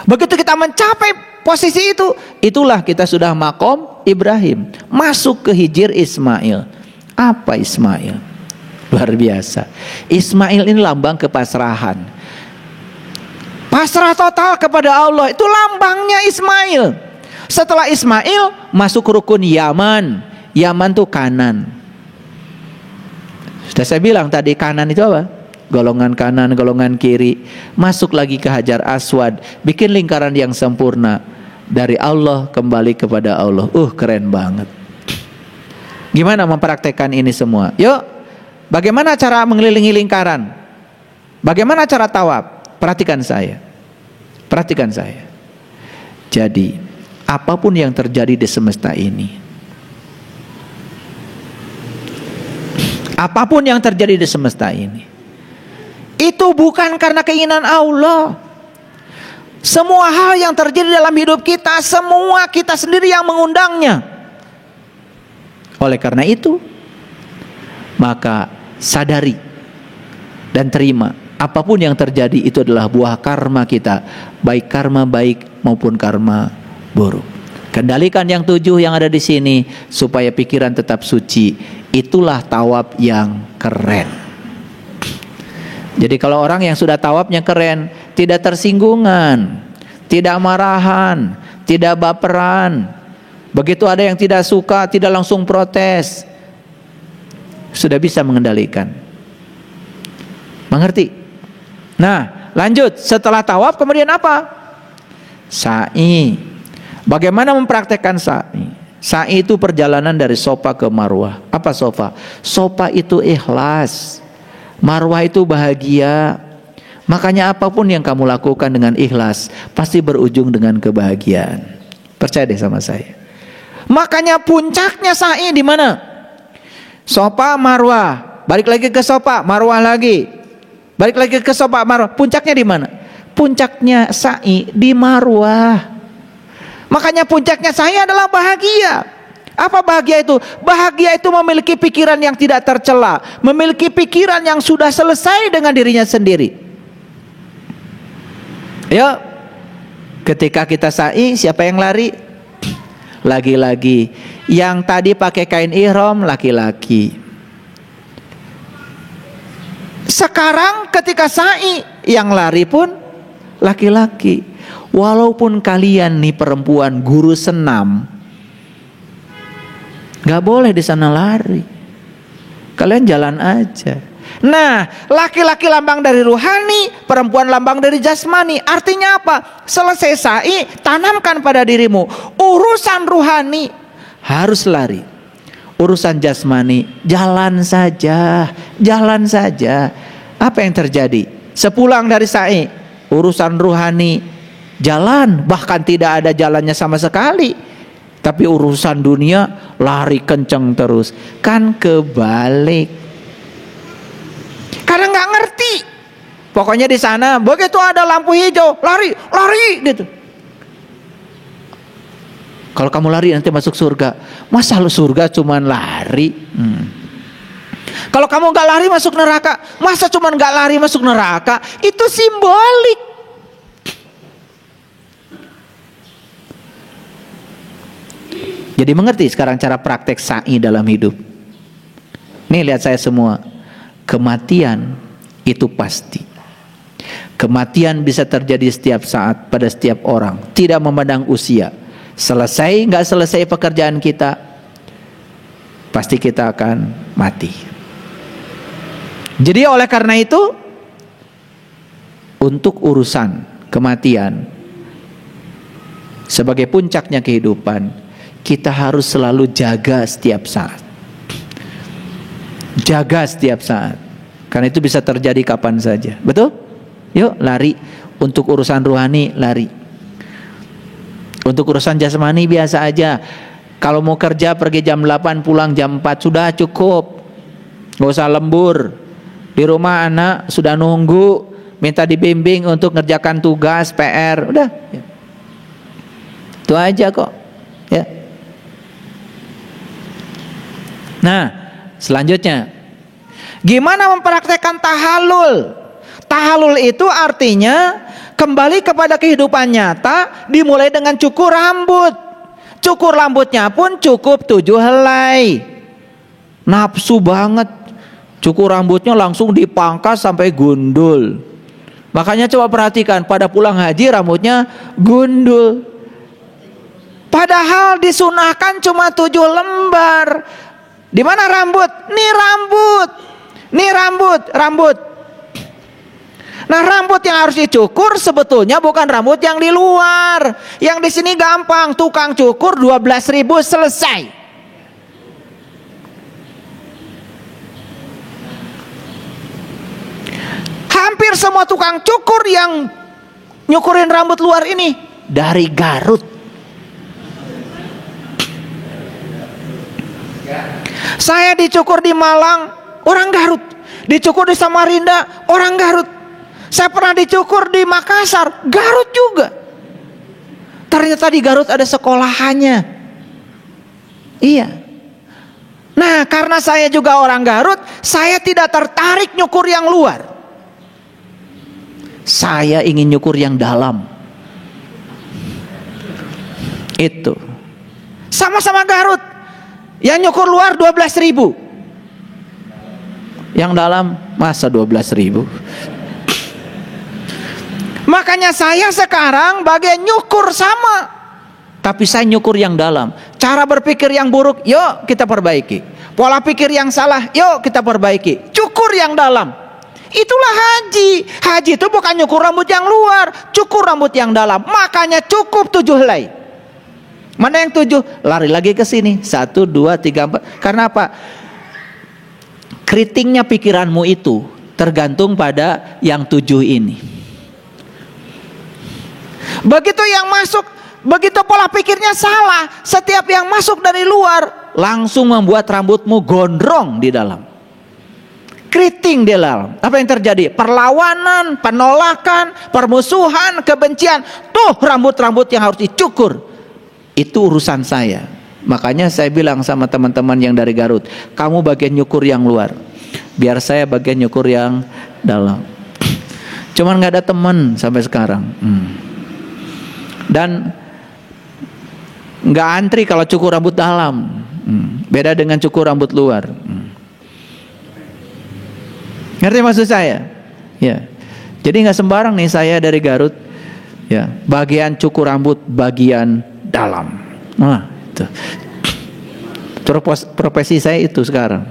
Begitu kita mencapai posisi itu, itulah kita sudah makom Ibrahim, masuk ke hijir Ismail. Apa Ismail? Luar biasa. Ismail ini lambang kepasrahan. Pasrah total kepada Allah, itu lambangnya Ismail. Setelah Ismail masuk rukun Yaman. Yaman itu kanan. Sudah saya bilang tadi, kanan itu apa? Golongan kanan, golongan kiri. Masuk lagi ke Hajar Aswad, bikin lingkaran yang sempurna. Dari Allah kembali kepada Allah. Keren banget. Gimana mempraktekkan ini semua? Yuk. Bagaimana cara mengelilingi lingkaran? Bagaimana cara tawaf? Perhatikan saya. Perhatikan saya. Jadi, apapun yang terjadi di semesta ini, apapun yang terjadi di semesta ini, itu bukan karena keinginan Allah. Semua hal yang terjadi dalam hidup kita, semua kita sendiri yang mengundangnya. Oleh karena itu, maka sadari dan terima, apapun yang terjadi itu adalah buah karma kita, baik karma baik maupun karma buruk. Kendalikan yang 7 yang ada di sini supaya pikiran tetap suci. Itulah tawaf yang keren. Jadi kalau orang yang sudah tawafnya keren, tidak tersinggungan, tidak marahan, tidak baperan. Begitu ada yang tidak suka, tidak langsung protes. Sudah bisa mengendalikan. Mengerti? Nah, lanjut. Setelah tawaf kemudian apa? Sa'i. Bagaimana mempraktekkan sa'i? Sa'i itu perjalanan dari Sofa ke Marwah. Apa Sofa? Sofa itu ikhlas, Marwah itu bahagia. Makanya apapun yang kamu lakukan dengan ikhlas pasti berujung dengan kebahagiaan. Percaya deh sama saya. Makanya puncaknya sa'i di mana? Sofa, Marwah, balik lagi ke Sofa, Marwah lagi, balik lagi ke Sofa, Marwah. Puncaknya di mana? Puncaknya sa'i di Marwah. Makanya puncaknya sa'i adalah bahagia. Apa bahagia itu? Bahagia itu memiliki pikiran yang tidak tercela, memiliki pikiran yang sudah selesai dengan dirinya sendiri. Yuk, ketika kita sa'i, siapa yang lari? Lagi-lagi. Yang tadi pakai kain ihram laki-laki. Sekarang ketika sa'i, yang lari pun laki-laki. Walaupun kalian nih perempuan guru senam, gak boleh di sana lari. Kalian jalan aja. Nah, laki-laki lambang dari ruhani, perempuan lambang dari jasmani. Artinya apa? Selesai sa'i, tanamkan pada dirimu urusan ruhani harus lari. Urusan jasmani jalan saja, jalan saja. Apa yang terjadi? Sepulang dari sa'i, urusan ruhani jalan, bahkan tidak ada jalannya sama sekali. Tapi urusan dunia lari kenceng terus. Kan kebalik. Karena nggak ngerti. Pokoknya di sana begitu ada lampu hijau, lari, lari gitu. Kalau kamu lari nanti masuk surga. Masa lu surga cuman lari? Kalau kamu nggak lari masuk neraka. Masa cuman nggak lari masuk neraka? Itu simbolik. Jadi mengerti sekarang cara praktek sa'i dalam hidup. Nih lihat saya semua. Kematian itu pasti. Kematian bisa terjadi setiap saat pada setiap orang, tidak memandang usia. Selesai nggak selesai pekerjaan kita, pasti kita akan mati. Jadi oleh karena itu, untuk urusan kematian sebagai puncaknya kehidupan, kita harus selalu jaga setiap saat. Jaga setiap saat, karena itu bisa terjadi kapan saja. Betul? Yuk lari. Untuk urusan rohani lari. Untuk urusan jasmani biasa aja. Kalau mau kerja pergi jam 8, pulang jam 4, sudah cukup. Gak usah lembur. Di rumah anak sudah nunggu, minta dibimbing untuk ngerjakan tugas, PR, udah. Itu aja kok. Ya. Nah, selanjutnya, gimana mempraktekkan tahalul? Tahalul itu artinya kembali kepada kehidupan nyata, dimulai dengan cukur rambut. Cukur rambutnya pun cukup 7 helai. Nafsu banget. Cukur rambutnya langsung dipangkas sampai gundul. Makanya coba perhatikan, pada pulang haji rambutnya gundul. Padahal disunahkan cuma 7 lembar. Di mana rambut? Nih rambut. Nih rambut. Nah, rambut yang harus dicukur sebetulnya bukan rambut yang di luar. Yang di sini gampang, tukang cukur 12.000 selesai. Hampir semua tukang cukur yang nyukurin rambut luar ini dari Garut. Saya dicukur di Malang, orang Garut. Dicukur di Samarinda, orang Garut. Saya pernah dicukur di Makassar, Garut juga. Ternyata di Garut ada sekolahannya. Iya. Nah, karena saya juga orang Garut, saya tidak tertarik nyukur yang luar. Saya ingin nyukur yang dalam. Itu. Sama-sama Garut. Yang nyukur luar 12.000. Yang dalam masa 12.000. Makanya saya sekarang bagian nyukur sama, tapi saya nyukur yang dalam. Cara berpikir yang buruk, yuk kita perbaiki. Pola pikir yang salah, yuk kita perbaiki. Cukur yang dalam. Itulah haji. Haji itu bukan nyukur rambut yang luar, cukur rambut yang dalam. Makanya cukup 7 helai. Mana yang 7? Lari lagi ke sini. 1, 2, 3, 4. Karena apa? Keritingnya pikiranmu itu tergantung pada yang 7 ini. Begitu yang masuk, begitu pola pikirnya salah, setiap yang masuk dari luar langsung membuat rambutmu gondrong di dalam, keriting di dalam. Apa yang terjadi? Perlawanan, penolakan, permusuhan, kebencian. Tuh rambut-rambut yang harus dicukur. Itu urusan saya. Makanya saya bilang sama teman-teman yang dari Garut, kamu bagian nyukur yang luar, biar saya bagian nyukur yang dalam. Cuman gak ada teman sampai sekarang. Dan nggak antri kalau cukur rambut dalam. Beda dengan cukur rambut luar. Ngerti maksud saya? Ya. Jadi nggak sembarang nih saya dari Garut. Ya, bagian cukur rambut bagian dalam. Nah, itu. Profesi saya itu sekarang.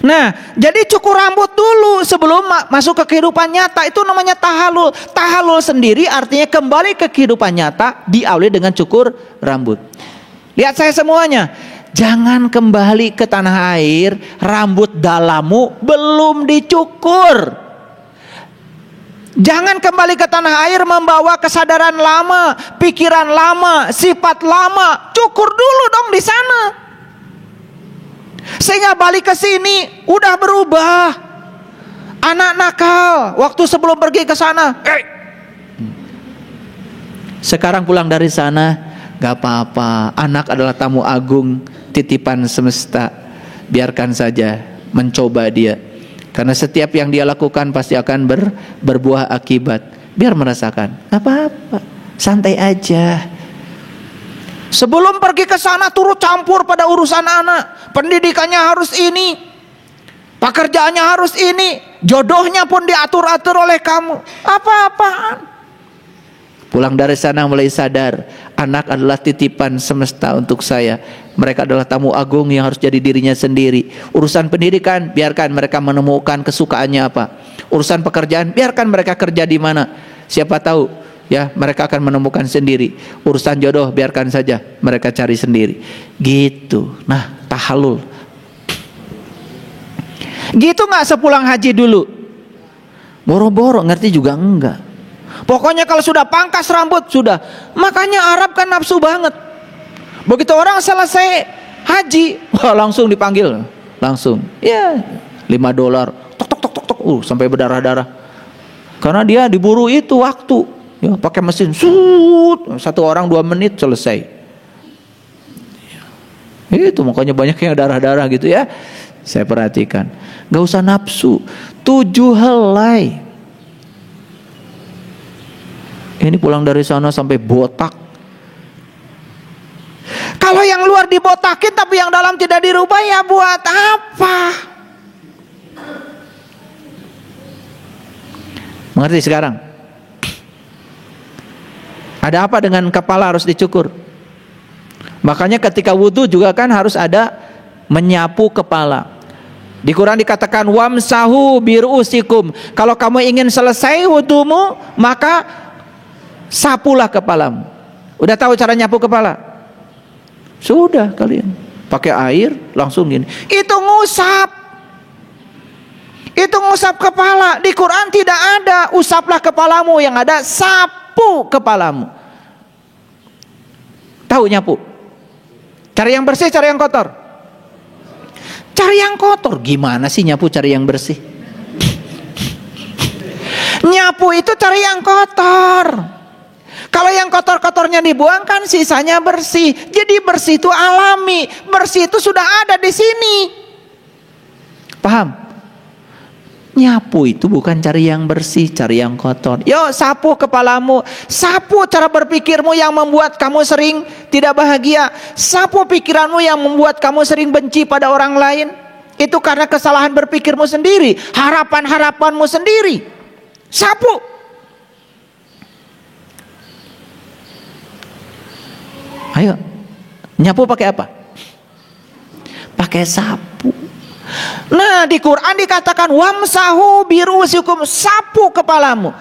Nah, jadi cukur rambut dulu sebelum masuk ke kehidupan nyata. Itu namanya tahalul. Tahalul sendiri artinya kembali ke kehidupan nyata, diawali dengan cukur rambut. Lihat saya semuanya. Jangan kembali ke tanah air, rambut dalammu belum dicukur. Jangan kembali ke tanah air membawa kesadaran lama, pikiran lama, sifat lama. Cukur dulu dong di sana. Sehingga balik ke sini udah berubah. Anak nakal waktu sebelum pergi ke sana. Sekarang pulang dari sana, gak apa-apa. Anak adalah tamu agung, titipan semesta. Biarkan saja, mencoba dia. Karena setiap yang dia lakukan pasti akan berbuah akibat. Biar merasakan, gak apa-apa, santai aja. Sebelum pergi ke sana turut campur pada urusan anak. Pendidikannya harus ini, pekerjaannya harus ini. jodohnya pun diatur-atur oleh kamu. Apa-apaan. Pulang dari sana mulai sadar, anak adalah titipan semesta untuk saya. Mereka adalah tamu agung yang harus jadi dirinya sendiri. Urusan pendidikan, biarkan mereka menemukan kesukaannya apa. Urusan pekerjaan, biarkan mereka kerja di mana. Siapa tahu, ya mereka akan menemukan sendiri. Urusan jodoh, biarkan saja mereka cari sendiri. Gitu. Nah, tahalul. Gitu nggak sepulang haji dulu? Boro-boro, ngerti juga enggak. Pokoknya kalau sudah pangkas rambut sudah. Makanya Arab kan nafsu banget. Begitu orang selesai haji, wah langsung dipanggil, langsung. Ya, $5. Tok tok tok tok tok, sampai berdarah-darah. Karena dia diburu itu waktu. Ya, pakai mesin, satu orang 2 menit selesai. Itu makanya banyak yang darah-darah gitu ya. Saya perhatikan. Gak usah nafsu. 7 helai. Ini pulang dari sana sampai botak. Kalau yang luar dibotakin tapi yang dalam tidak dirubah, ya buat apa? Mengerti sekarang? Ada apa dengan kepala harus dicukur? Makanya ketika wudhu juga kan harus ada menyapu kepala. Di Quran dikatakan wamsahu birusikum. Kalau kamu ingin selesai wudhumu, maka sapulah kepalamu. Udah tahu cara nyapu kepala? Sudah kalian. Pakai air langsung gini. Itu ngusap. Itu ngusap kepala. Di Quran tidak ada usaplah kepalamu, yang ada sapu kepalamu. Tahu nyapu? Cari yang bersih, cari yang kotor. Cari yang kotor. Gimana sih nyapu cari yang bersih? Nyapu itu cari yang kotor. Kalau yang kotor-kotornya dibuang kan sisanya bersih. Jadi bersih itu alami, bersih itu sudah ada di sini. Paham? Nyapu itu bukan cari yang bersih, cari yang kotor. Yuk sapu kepalamu, sapu cara berpikirmu yang membuat kamu sering tidak bahagia, sapu pikiranmu yang membuat kamu sering benci pada orang lain. Itu karena kesalahan berpikirmu sendiri, harapan-harapanmu sendiri. Sapu. Ayo, nyapu pakai apa? Pakai sapu. Nah, di Quran dikatakan wamsahu birusikum, sapu kepalamu.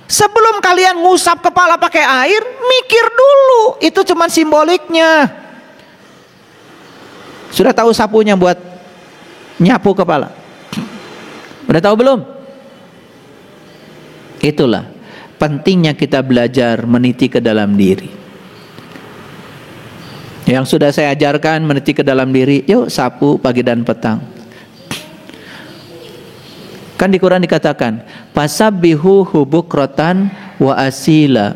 Sebelum kalian ngusap kepala pakai air, mikir dulu. Itu cuma simboliknya. Sudah tahu sapunya buat nyapu kepala? Udah tahu belum? Itulah pentingnya kita belajar meniti ke dalam diri. Yang sudah saya ajarkan meniti ke dalam diri, yuk sapu pagi dan petang. Kan di Quran dikatakan, pasabbihu bukratan wa asila.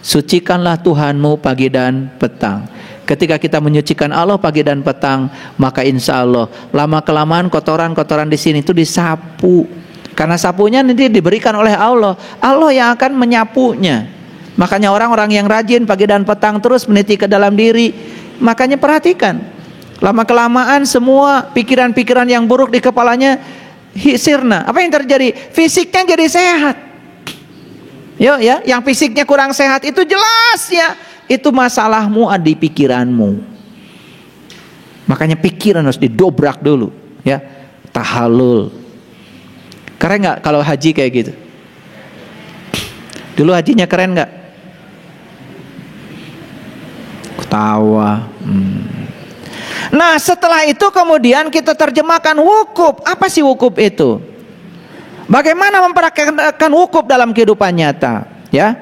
Sucikanlah Tuhanmu pagi dan petang. Ketika kita menyucikan Allah pagi dan petang, maka insya Allah lama kelamaan kotoran-kotoran di sini itu disapu. Karena sapunya nanti diberikan oleh Allah. Allah yang akan menyapunya. Makanya orang-orang yang rajin pagi dan petang terus meniti ke dalam diri. Makanya perhatikan, lama kelamaan semua pikiran-pikiran yang buruk di kepalanya sirna. Apa yang terjadi? Fisiknya jadi sehat. Yuk ya, yang fisiknya kurang sehat itu jelas ya, itu masalahmu ada di pikiranmu. Makanya pikiran harus didobrak dulu ya. Tahalul. Keren nggak kalau haji kayak gitu? Dulu hajinya keren nggak? Ketawa. Nah setelah itu kemudian kita terjemahkan wukuf. Apa sih wukuf itu? Bagaimana mempraktekkan wukuf dalam kehidupan nyata? Ya,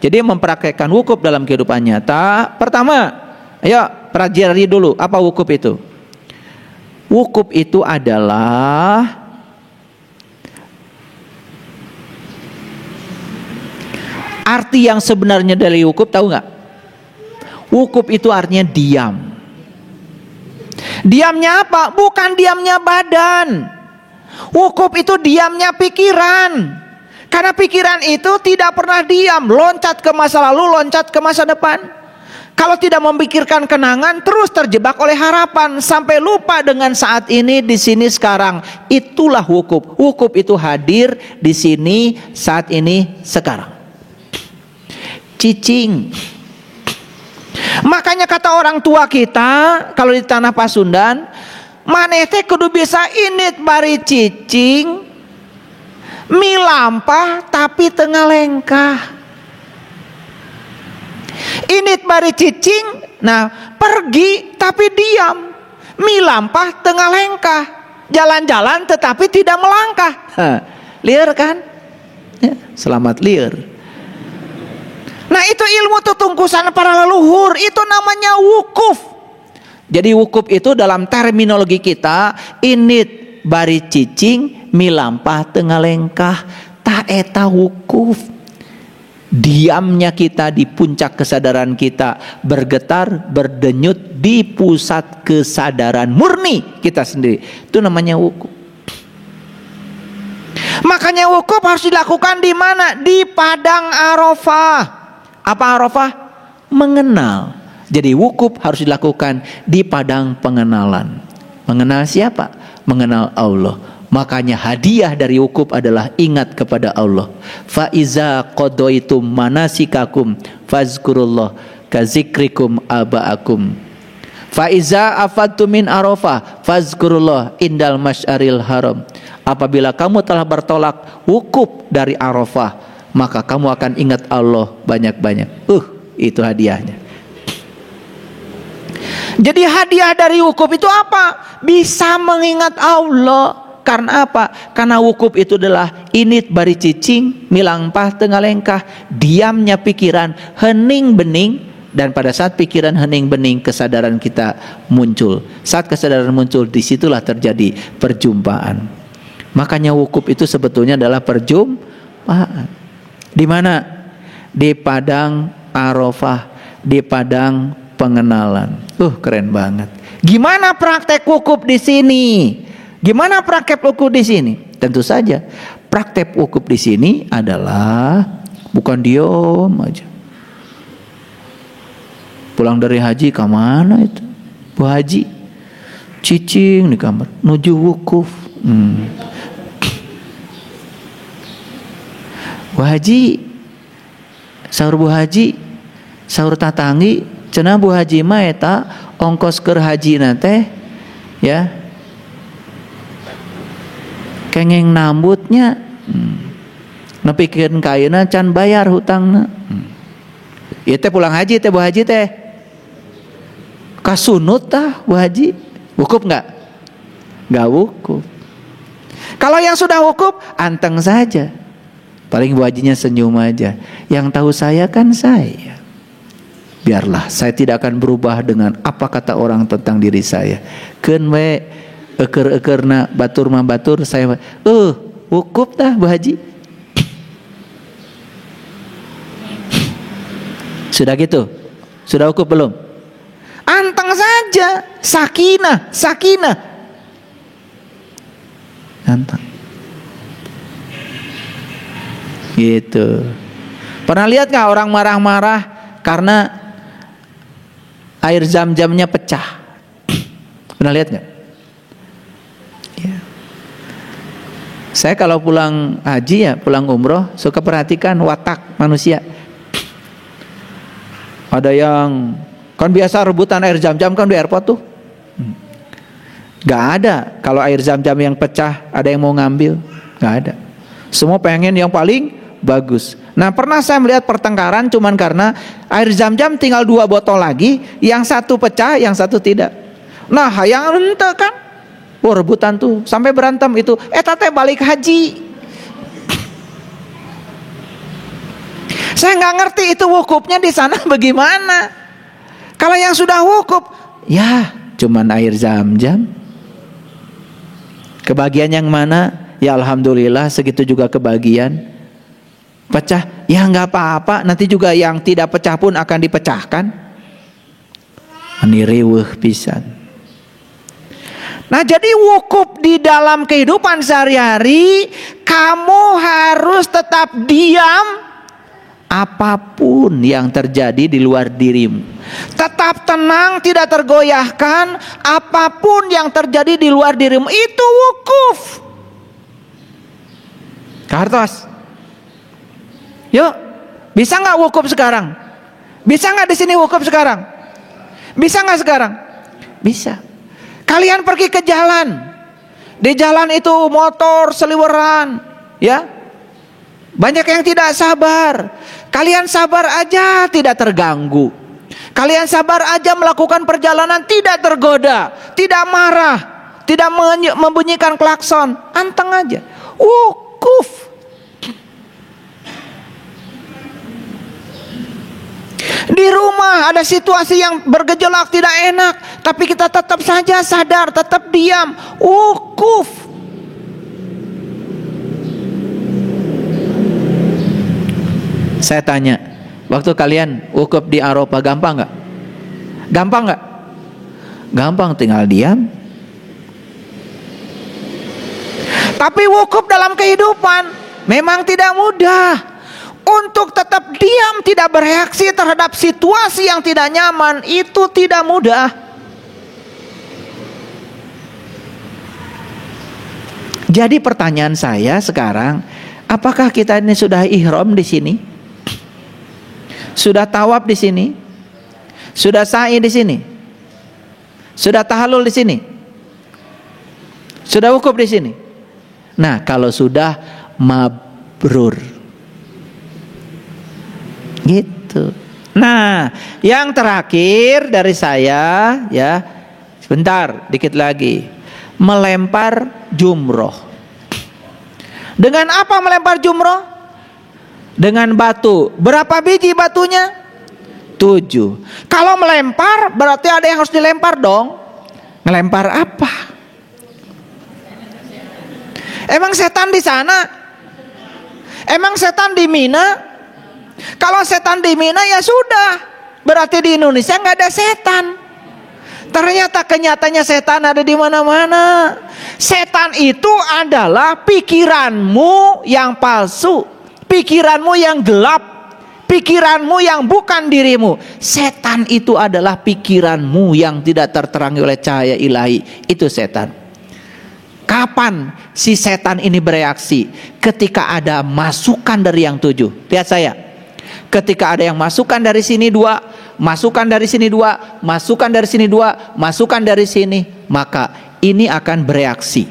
jadi mempraktekkan wukuf dalam kehidupan nyata. Pertama, ayo pelajari dulu apa wukuf itu. Wukuf itu adalah arti yang sebenarnya dari wukuf, tahu nggak? Wukuf itu artinya diam. Diamnya apa? Bukan diamnya badan. Wukuf itu diamnya pikiran. Karena pikiran itu tidak pernah diam, loncat ke masa lalu, loncat ke masa depan. Kalau tidak memikirkan kenangan, terus terjebak oleh harapan sampai lupa dengan saat ini, di sini, sekarang. Itulah wukuf. Wukuf itu hadir di sini, saat ini, sekarang. Cicing. Makanya kata orang tua kita kalau di tanah Pasundan, maneh teh kudu bisa init bari cicing, milampah tapi tengah lengkah. Init bari cicing, nah pergi tapi diam, milampah tengah lengkah, jalan-jalan tetapi tidak melangkah. Liar kan? Ya, selamat liar. Nah itu ilmu tutungkusan para leluhur, itu namanya wukuf. Jadi wukuf itu dalam terminologi kita, init bari cicing, milampah tengah lengkah, ta eta wukuf. Diamnya kita di puncak kesadaran kita, bergetar, berdenyut di pusat kesadaran murni kita sendiri. Itu namanya wukuf. Makanya wukuf harus dilakukan di mana? Di padang Arafah. Apa Arafah? Mengenal. Jadi wukuf harus dilakukan di padang pengenalan. Mengenal siapa? Mengenal Allah. Makanya hadiah dari wukuf adalah ingat kepada Allah. Fa iza qadaitum manasikakum fazkurullah kazikrikum abaakum. Fa iza afattum min Arafah fazkurullah indal masyaril haram. Apabila kamu telah bertolak wukuf dari Arafah, maka kamu akan ingat Allah banyak-banyak. Itu hadiahnya. Jadi hadiah dari wukuf itu apa? Bisa mengingat Allah. Karena apa? Karena wukuf itu adalah init bari cicing, milampah tengah lengkah, diamnya pikiran, hening bening. Dan pada saat pikiran hening bening, kesadaran kita muncul. Saat kesadaran muncul, disitulah terjadi perjumpaan. Makanya wukuf itu sebetulnya adalah perjumpaan. Di mana? Di padang Arafah, di padang pengenalan. Keren banget. Gimana praktek wukuf di sini? Gimana praktek wukuf di sini? Tentu saja praktek wukuf di sini adalah bukan diam aja. Pulang dari haji ke mana itu? Bu haji cicing di kamar nuju wukuf. Bu haji sahur, Bu haji sahur tatangi cenah Bu haji mah eta ongkos keur haji teh ya kengeng nambutnya nepikeun kayeuna can bayar hutangna. Ieu teh pulang haji teh Bu haji teh kasunut tah Bu haji. Wukuf enggak? Enggak wukuf. Kalau yang sudah wukuf anteng saja. Paling Bu hajinya senyum aja. Yang tahu saya kan saya. Biarlah saya tidak akan berubah dengan apa kata orang tentang diri saya. Keun we eker-ekerna batur mah batur saya wukuf dah Bu haji. Sudah gitu? Sudah wukuf belum? Anteng saja, sakinah, sakinah. Anteng. Gitu. Pernah lihat nggak orang marah-marah karena air zam-zamnya pecah? Pernah lihat nggak? Ya. Saya kalau pulang haji ya, pulang umroh, suka perhatikan watak manusia. Ada yang kan biasa rebutan air zam-zam kan di airport tuh. Gak ada kalau air zam-zam yang pecah ada yang mau ngambil, gak ada. Semua pengen yang paling bagus. Nah pernah saya melihat pertengkaran cuman karena air zam-zam tinggal 2 botol lagi, yang satu pecah, yang satu tidak. Nah yang ente kan, rebutan tuh sampai berantem itu. Teh balik haji. Saya nggak ngerti itu wukufnya di sana bagaimana. Kalau yang sudah wukuf, ya cuman air zam-zam. Kebagian yang mana? Ya alhamdulillah segitu juga kebagian. Pecah, ya nggak apa-apa. Nanti juga yang tidak pecah pun akan dipecahkan. Ini riweuh pisan. Nah jadi wukuf di dalam kehidupan sehari-hari, kamu harus tetap diam, apapun yang terjadi di luar dirimu. Tetap tenang, tidak tergoyahkan. Apapun yang terjadi di luar dirimu itu wukuf. Kartos, yuk, bisa nggak wukuf sekarang? Bisa nggak di sini wukuf sekarang? Bisa nggak sekarang? Bisa. Kalian pergi ke jalan, di jalan itu motor seliweran, ya. Banyak yang tidak sabar. Kalian sabar aja, tidak terganggu. Kalian sabar aja melakukan perjalanan, tidak tergoda, tidak marah, tidak membunyikan klakson. Anteng aja. Wukuf. Di rumah ada situasi yang bergejolak tidak enak, tapi kita tetap saja sadar, tetap diam. Wukuf. Saya tanya, waktu kalian wukuf di Arafah gampang nggak? Gampang nggak? Gampang, tinggal diam. Tapi wukuf dalam kehidupan memang tidak mudah. Untuk tetap diam, tidak bereaksi terhadap situasi yang tidak nyaman, itu tidak mudah. Jadi pertanyaan saya sekarang, apakah kita ini sudah ihram di sini? Sudah tawaf di sini? Sudah sa'i di sini? Sudah tahallul di sini? Sudah wukuf di sini? Nah, kalau sudah, mabrur. Gitu. Nah, yang terakhir dari saya, ya, sebentar, dikit lagi, melempar jumroh. Dengan apa melempar jumroh? Dengan batu. Berapa biji batunya? 7. Kalau melempar berarti ada yang harus dilempar dong. Ngelempar apa? Emang setan di sana? Emang setan di Mina? Kalau setan di Mina ya sudah, berarti di Indonesia nggak ada setan. Ternyata kenyataannya setan ada di mana-mana. Setan itu adalah pikiranmu yang palsu, pikiranmu yang gelap, pikiranmu yang bukan dirimu. Setan itu adalah pikiranmu yang tidak terterangi oleh cahaya ilahi. Itu setan. Kapan si setan ini bereaksi? Ketika ada masukan dari yang 7. Lihat saya. Ketika ada yang masukan dari sini 2, masukan dari sini 2, masukan dari sini 2, masukan dari sini, maka ini akan bereaksi.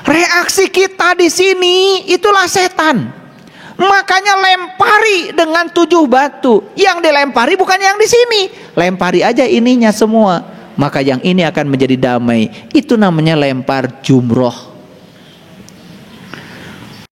Reaksi kita di sini itulah setan. Makanya lempari dengan 7 batu. Yang dilempari bukan yang di sini. Lempari aja ininya semua. Maka yang ini akan menjadi damai. Itu namanya lempar jumroh.